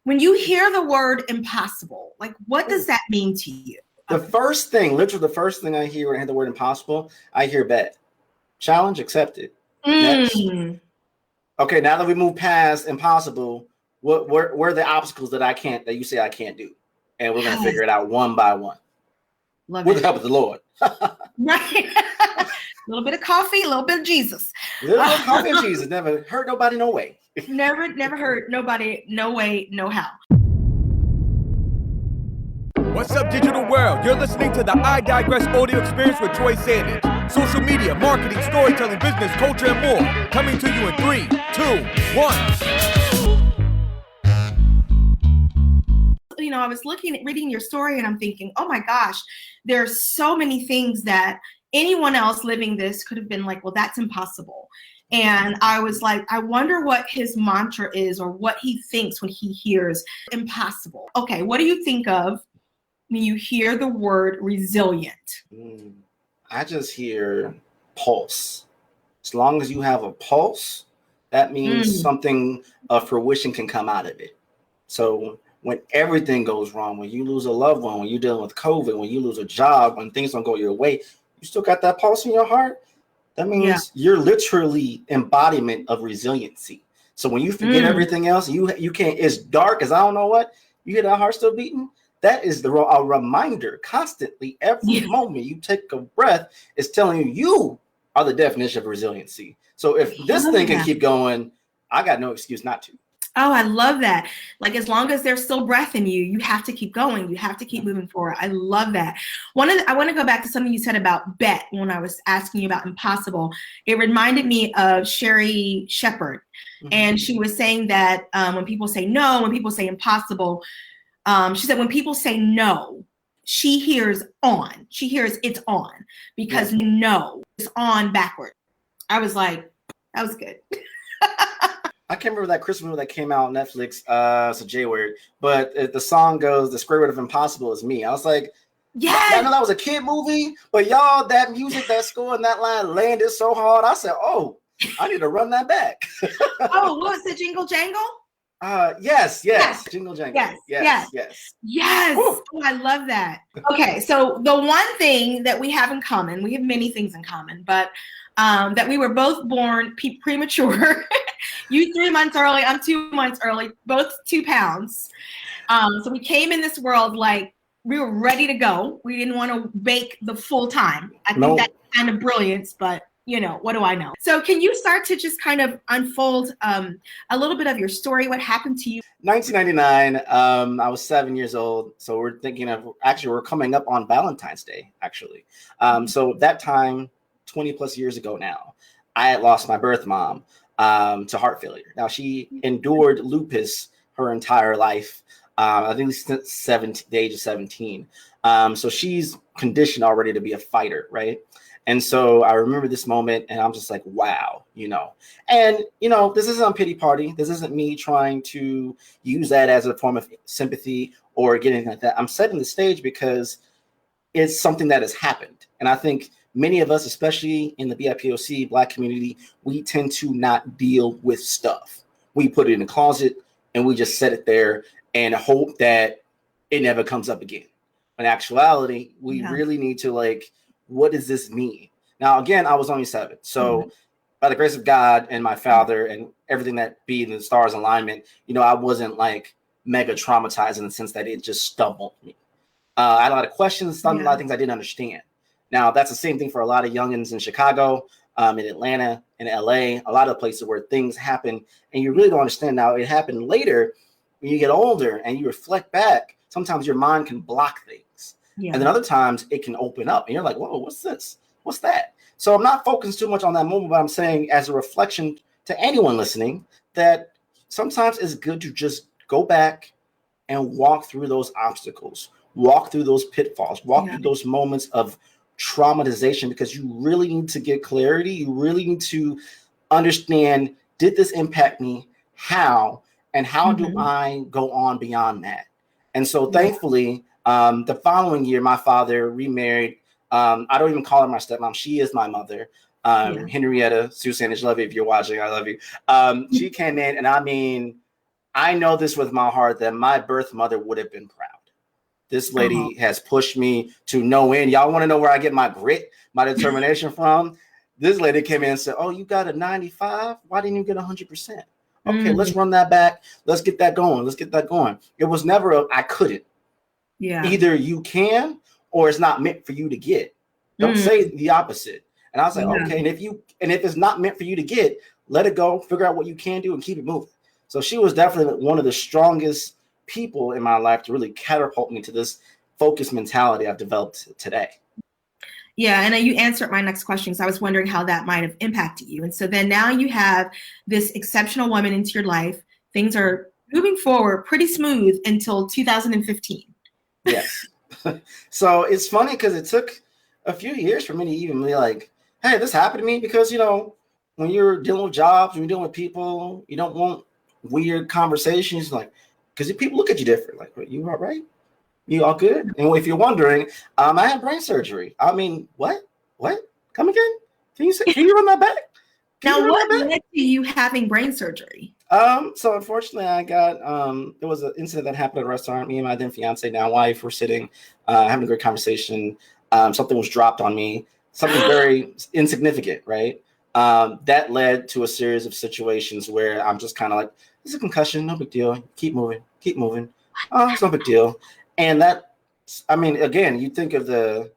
When you hear the word impossible, like what does that mean to you? Literally the first thing I hear when I hear the word impossible, I hear bet. Challenge accepted. Next. Okay, now that we move past impossible, where are the obstacles that you say I can't do? And we're going to figure it out one by one. With the help of the Lord. Right. A little bit of coffee, a little bit of Jesus. A little bit of coffee and Jesus. Never hurt nobody, no way. Never hurt nobody, no way, no how. What's up, digital world? You're listening to the I Digress audio experience with Toi Sweeney. Social media, marketing, storytelling, business, culture, and more. Coming to you in 3, 2, 1. You know, I was reading your story, and I'm thinking, oh my gosh, there's so many things that anyone else living this could have been like, well, that's impossible. And I was like, I wonder what his mantra is or what he thinks when he hears impossible. Okay, what do you think of when you hear the word resilient? I just hear pulse. As long as you have a pulse, that means something of fruition can come out of it. So when everything goes wrong, when you lose a loved one, when you're dealing with COVID, when you lose a job, when things don't go your way, you still got that pulse in your heart. That means you're literally embodiment of resiliency. So when you forget everything else, you can't, it's dark as I don't know what, you hear that heart still beating. That is a reminder constantly, every moment you take a breath is telling you are the definition of resiliency. So if this thing can keep going, I got no excuse not to. Oh, I love that. Like, as long as there's still breath in you, you have to keep going. You have to keep moving forward. I love that. I want to go back to something you said about bet when I was asking you about impossible. It reminded me of Sherry Shepherd. And she was saying that when people say no, when people say impossible, she said when people say no, she hears on. She hears it's on because no is on backward. I was like, that was good. I can't remember that Christmas movie that came out on Netflix. It's a J word, but the song goes, "The square root of impossible is me." I was like, yes. I know that was a kid movie, but y'all, that music, that score, and that line landed so hard. I said, "Oh, I need to run that back." Oh, what was the Jingle Jangle? Yes. Jingle Jangle. Yes. Oh, I love that. Okay, so the one thing that we have in common, we have many things in common, but that we were both born premature. You 3 months early, I'm 2 months early, both 2 pounds. So we came in this world like we were ready to go. We didn't want to bake the full time. I think that's kind of brilliance, but you know, what do I know? So can you start to just kind of unfold a little bit of your story? What happened to you? 1999, I was 7 years old. So we're coming up on Valentine's Day, actually. So that time, 20 plus years ago now, I had lost my birth mom to heart failure. Now, she endured lupus her entire life, I think since the age of 17. So she's conditioned already to be a fighter, right? And so I remember this moment and I'm just like, wow, and, this isn't a pity party. This isn't me trying to use that as a form of sympathy or get anything like that. I'm setting the stage because it's something that has happened. And I think many of us, especially in the BIPOC Black community, we tend to not deal with stuff. We put it in the closet and we just set it there and hope that it never comes up again. In actuality, we really need to what does this mean? Now, again, I was only 7. So by the grace of God and my father and everything that be in the stars alignment, I wasn't mega traumatized in the sense that it just stumbled me. I had a lot of questions, a lot of things I didn't understand. Now, that's the same thing for a lot of youngins in Chicago, in Atlanta, in LA, a lot of places where things happen and you really don't understand. Now, it happened later when you get older and you reflect back. Sometimes your mind can block things. Yeah. And then other times it can open up and you're like, whoa, what's this? What's that? So I'm not focused too much on that moment, but I'm saying as a reflection to anyone listening that sometimes it's good to just go back and walk through those obstacles, walk through those pitfalls, walk through those moments of traumatization, because you really need to get clarity. You really need to understand, did this impact me? How? And how do I go on beyond that? And so thankfully, the following year, my father remarried. I don't even call her my stepmom. She is my mother. Henrietta, Sue Sandidge, love you if you're watching. I love you. She came in and I mean, I know this with my heart that my birth mother would have been proud. This lady has pushed me to no end. Y'all want to know where I get my grit, my determination from? This lady came in and said, oh, you got a 95? Why didn't you get 100%? Okay, let's run that back. Let's get that going. Let's get that going. It was never I couldn't. Yeah. Either you can or it's not meant for you to get. Don't say the opposite. And I was like, okay, and if it's not meant for you to get, let it go, figure out what you can do and keep it moving. So she was definitely one of the strongest people in my life to really catapult me to this focused mentality I've developed today. Yeah, and you answered my next question, because I was wondering how that might have impacted you. And so then now you have this exceptional woman into your life. Things are moving forward pretty smooth until 2015. Yes. So it's funny because it took a few years for me to even be like, hey, this happened to me, because, you know, when you're dealing with jobs, when you're dealing with people, you don't want weird conversations, like, because people look at you different. Like, you all right? You all good? And if you're wondering, I had brain surgery. I mean, what? Come again? Can you run that back? Now, what led to you having brain surgery? So unfortunately, I got there was an incident that happened at a restaurant. Me and my then fiance, now wife, were sitting, having a great conversation. Something was dropped on me, something very insignificant, right? That led to a series of situations where I'm just kind of like, it's a concussion, no big deal. Keep moving. It's no big deal. And that, I mean, again, you think of the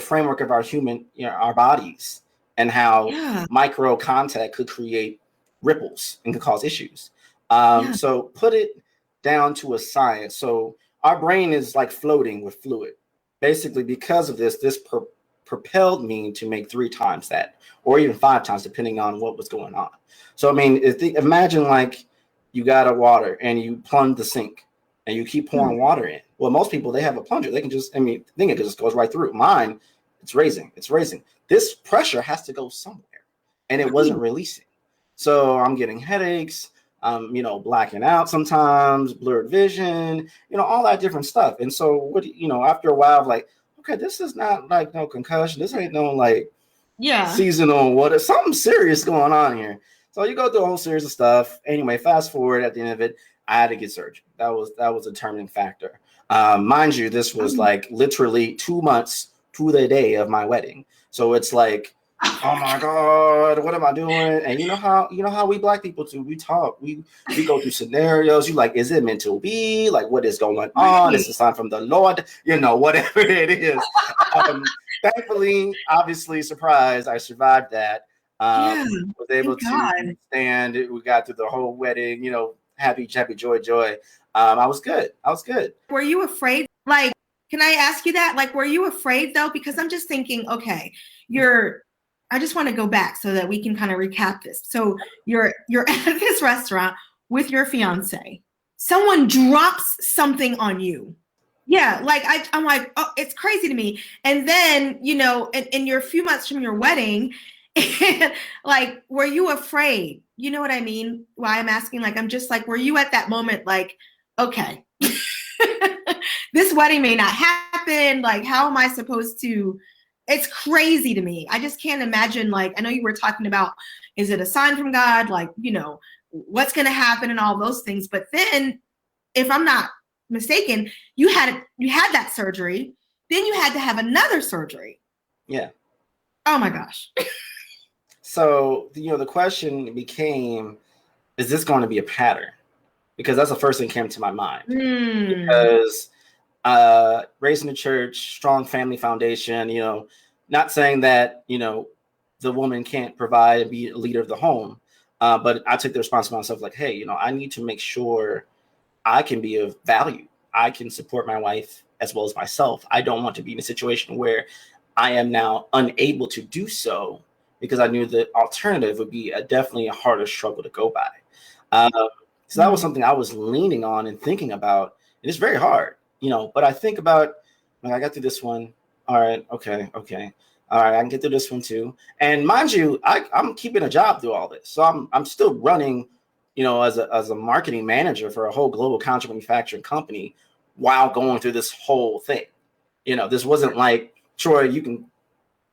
framework of our human, our bodies, and how micro contact could create ripples and could cause issues. So put it down to a science. So our brain is like floating with fluid. Basically, because of this propelled me to make 3 times that, or even 5 times, depending on what was going on. So, I mean, imagine like you got a water and you plunge the sink and you keep pouring water in. Well, most people, they have a plunger. They can just, it just goes right through. Mine, it's raising. This pressure has to go somewhere, and it wasn't releasing. So I'm getting headaches, blacking out sometimes, blurred vision, all that different stuff. And so after a while, I'm like, okay, this is not like no concussion. This ain't no like seasonal something serious going on here. So you go through a whole series of stuff. Anyway, fast forward, at the end of it, I had to get surgery. That was a determining factor. Mind you, this was like literally 2 months to the day of my wedding. So it's like, oh my God, what am I doing? And you know how we Black people do. We talk, we go through scenarios. You like, is it meant to be? Like, what is going on? It's a sign from the Lord, whatever it is. Thankfully, obviously, surprised, I survived that. Was able to stand. We got through the whole wedding, happy, joy. I was good. Were you afraid? Like, can I ask you that? Like, were you afraid though? Because I'm just thinking, okay, I just want to go back so that we can kind of recap this. So you're at this restaurant with your fiance. Someone drops something on you. Yeah, like I'm like, oh, it's crazy to me. And then, in your few months from your wedding, like, were you afraid? You know what I mean? Why I'm asking, like, I'm just like, were you at that moment like, okay, this wedding may not happen. Like, how am I supposed to? It's crazy to me. I just can't imagine. Like, I know you were talking about, is it a sign from God? Like, what's going to happen and all those things. But then, if I'm not mistaken, you had that surgery. Then you had to have another surgery. Yeah. Oh my gosh. So, the question became, is this going to be a pattern? Because that's the first thing that came to my mind. Because raised in the church, strong family foundation, not saying that, the woman can't provide and be a leader of the home. But I took the responsibility myself, like, hey, I need to make sure I can be of value. I can support my wife as well as myself. I don't want to be in a situation where I am now unable to do so, because I knew the alternative would be definitely a harder struggle to go by. So that was something I was leaning on and thinking about. And it's very hard, but I think about, like, I got through this one. All right. Okay. All right. I can get through this one too. And mind you, I'm keeping a job through all this. So I'm still running, as a marketing manager for a whole global contract manufacturing company while going through this whole thing. This wasn't like, Troy, you can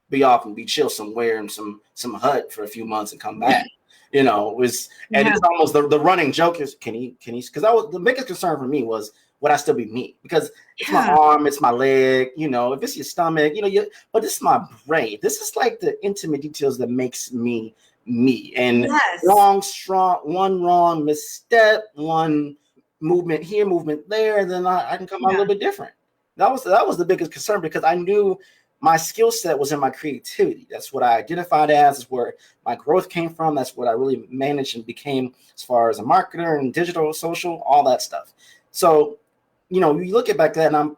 be off and be chill somewhere in some hut for a few months and come back. you know, was, and it's almost the running joke is, can he, because that was the biggest concern for me was, would I still be me? Because it's my arm, it's my leg, you know, if it's your stomach, you know, but this is my brain. This is like the intimate details that makes me me. And one wrong misstep, one movement here, movement there, then I can come out a little bit different. That was the biggest concern, because I knew my skill set was in my creativity. That's what I identified as. Is where my growth came from. That's what I really managed and became as far as a marketer and digital, social, all that stuff. So, you know, you look at back then, and I'm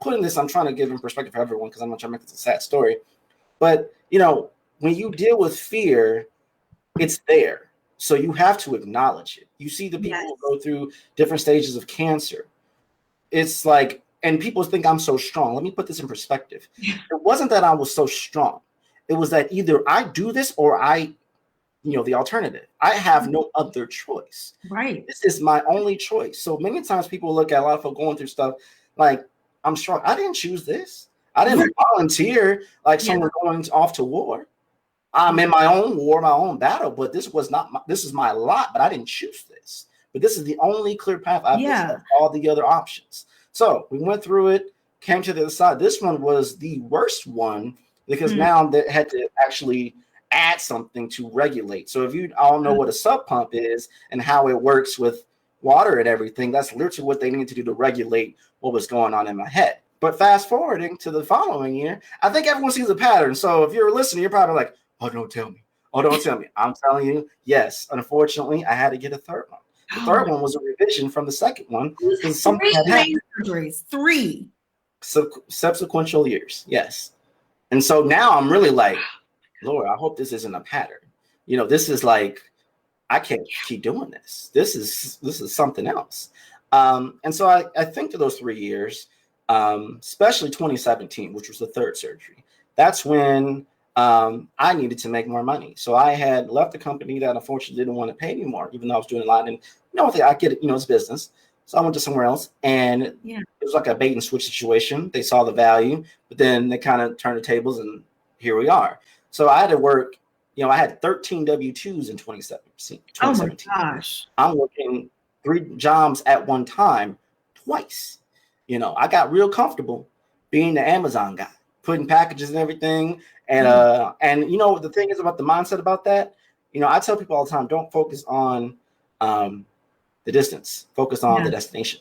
trying to give in perspective for everyone, because I'm not trying to make this a sad story. But, you know, when you deal with fear, it's there. So you have to acknowledge it. You see the people who go through different stages of cancer. It's like, and people think I'm so strong. Let me put this in perspective. It wasn't that I was so strong. It was that either I do this or the alternative. I have no other choice. Right. This is my only choice. So many times people look at a lot of people going through stuff like, I'm strong. I didn't choose this. I didn't volunteer like someone going off to war. I'm in my own war, my own battle, but this is my lot, but I didn't choose this. But this is the only clear path I've of all the other options. So we went through it, came to the other side. This one was the worst one, because now they had to actually add something to regulate. So if you all know what a sub pump is and how it works with water and everything, that's literally what they need to do to regulate what was going on in my head. But fast forwarding to the following year, I think everyone sees a pattern. So if you're listening, you're probably like, oh, don't tell me. Oh, don't tell me. I'm telling you, yes. Unfortunately, I had to get a third one. The third one was a revision from the second one. Three subsequential years, yes. And so now I'm really like, Lord, I hope this isn't a pattern. You know, this is like, I can't keep doing this. This is something else. And so I think to those 3 years, especially 2017, which was the third surgery, that's when I needed to make more money. So I had left the company that unfortunately didn't want to pay me more, even though I was doing a lot. And I get it, it's business. So I went to somewhere else, and it was like a bait and switch situation. They saw the value, but then they kind of turned the tables, and here we are. So I had to work, I had 13 W-2s in 2017. Oh my gosh. I'm working 3 jobs at one time, twice. I got real comfortable being the Amazon guy, putting packages and everything. And the thing is about the mindset about that, I tell people all the time, don't focus on the distance, focus on the destination.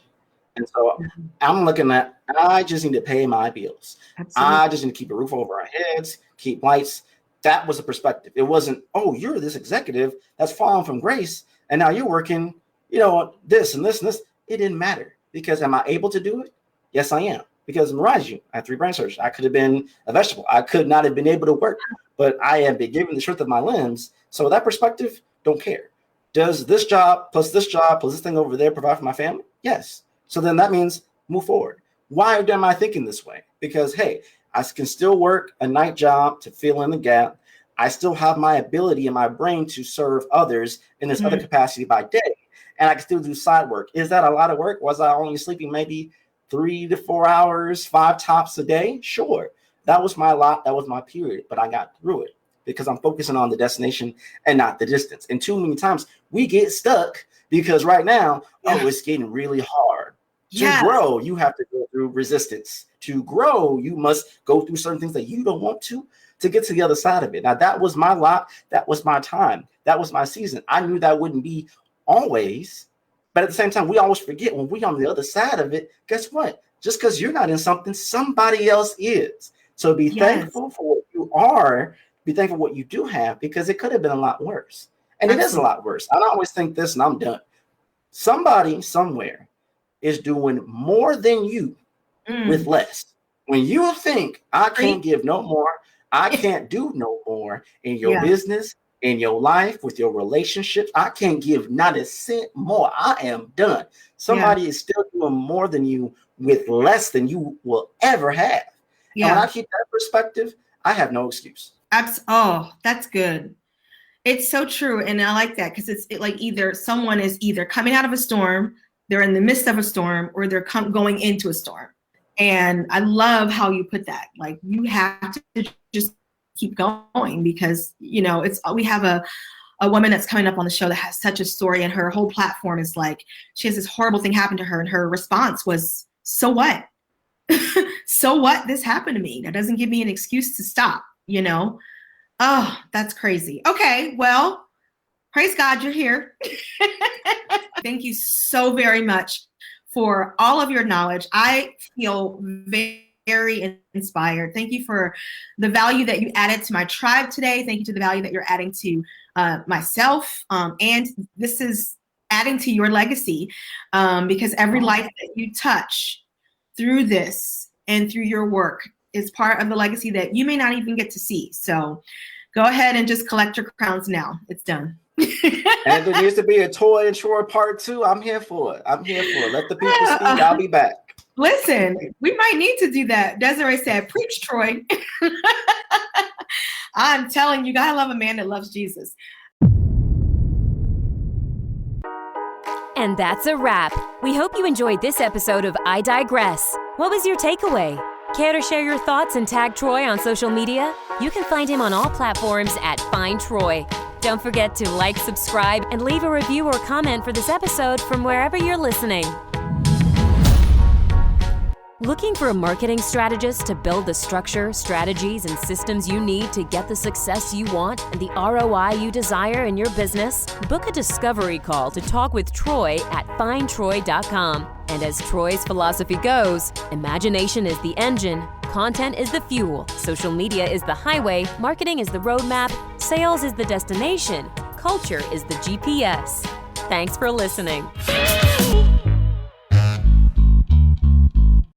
And so I'm looking at, I just need to pay my bills. Absolutely. I just need to keep a roof over our heads, keep lights. That was the perspective. It wasn't, oh, you're this executive that's fallen from grace, and now you're working, this and this and this. It didn't matter, because am I able to do it? Yes, I am. Because Mirage, I had 3 brain surgeries. I could have been a vegetable. I could not have been able to work, but I have been given the strength of my limbs. So that perspective, don't care. Does this job plus this thing over there provide for my family? Yes. So then that means move forward. Why am I thinking this way? Because, hey, I can still work a night job to fill in the gap. I still have my ability in my brain to serve others in this other capacity by day. And I can still do side work. Is that a lot of work? Was I only sleeping maybe 3 to 4 hours, 5 tops a day? Sure. That was my lot. That was my period. But I got through it because I'm focusing on the destination and not the distance. And too many times we get stuck because right now, it's getting really hard. To grow, you have to go through resistance. To grow, you must go through certain things that you don't want to get to the other side of it. Now, that was my lot. That was my time. That was my season. I knew that wouldn't be always. But at the same time, we always forget when we're on the other side of it, guess what? Just because you're not in something, somebody else is. So be thankful for what you are. Be thankful for what you do have, because it could have been a lot worse. And it is a lot worse. I always think this, and I'm done. Somebody somewhere is doing more than you with less. When you think, I can't give no more, I can't do no more in your business, in your life, with your relationships, I can't give not a cent more. I am done. Somebody is still doing more than you with less than you will ever have. And when I keep that perspective, I have no excuse. That's good. It's so true. And I like that, because it's like either someone is either coming out of a storm, they're in the midst of a storm, or they're going into a storm. And I love how you put that. Like, you have to just keep going, because we have a a woman that's coming up on the show that has such a story, and her whole platform is like, she has this horrible thing happen to her, and her response was, so what? So what? This happened to me. That doesn't give me an excuse to stop, you know? Oh, that's crazy. Okay, well, praise God you're here. Thank you so very much for all of your knowledge. I feel very inspired. Thank you for the value that you added to my tribe today. Thank you to the value that you're adding to myself. And this is adding to your legacy, because every life that you touch through this and through your work is part of the legacy that you may not even get to see. So go ahead and just collect your crowns now. It's done. And there needs to be a Toi and Troy part 2. I'm here for it. Let the people speak. I'll be back. Listen, we might need to do that. Desiree said, preach, Troy. I'm telling you, gotta love a man that loves Jesus. And that's a wrap. We hope you enjoyed this episode of I Digress. What was your takeaway? Care to share your thoughts and tag Troy on social media? You can find him on all platforms at Find Troy. Don't forget to like, subscribe, and leave a review or comment for this episode from wherever you're listening. Looking for a marketing strategist to build the structure, strategies, and systems you need to get the success you want and the ROI you desire in your business? Book a discovery call to talk with Troy at findtroy.com. And as Troy's philosophy goes, imagination is the engine, content is the fuel, social media is the highway, marketing is the roadmap, sales is the destination, culture is the GPS. Thanks for listening.